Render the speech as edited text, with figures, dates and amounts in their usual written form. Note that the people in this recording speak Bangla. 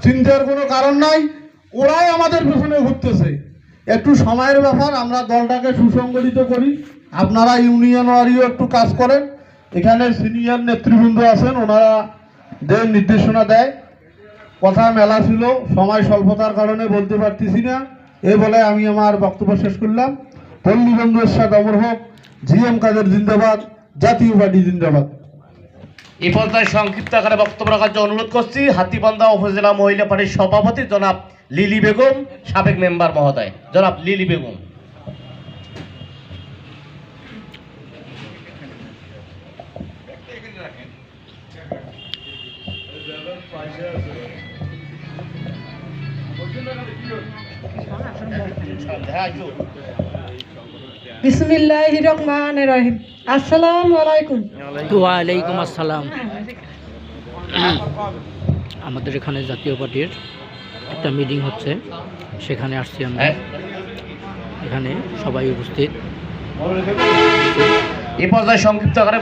চিন্তার কোনো কারণ নাই, ওরাই আমাদের পেছনে ঘুরতেছে। একটু সময়ের ব্যাপার, আমরা দলটাকে সুসংগঠিত করি। আপনারা ইউনিয়ন ওয়ারিও একটু কাজ করেন। এখানে সিনিয়র নেতৃবৃন্দ আছেন, ওনারা নির্দেশনা দেয়। কথা মেলা ছিল, সময় স্বল্পতার কারণে বলতে পারতেছি না। এই বলে আমি আমার বক্তব্য শেষ করলাম। পল্লী বন্ধু এরশাদ অমর হোক, জিএম কাদের জিন্দাবাদ, জাতীয় পার্টি জিন্দাবাদ। এই পর্যায়ে সংক্ষিপ্ত আকারে বক্তব্য রাখার জন্য অনুরোধ করছি হাতীবান্ধা উপজেলা মহিলা পার্টির সভাপতি জনাব লিলি বেগম, সাবেক মেম্বার মহোদয় জনাব লিলি বেগম। বিসমিল্লাহির রহমানির রহিম। আসসালামু আলাইকুম। ওয়ালাইকুম আসসালাম। আমাদের এখানে জাতীয় পার্টির একটা মিটিং হচ্ছে, সেখানে আসছি আমরা। এখানে সবাই উপস্থিত। এই পর্যায়ে সংক্ষিপ্ত আকারে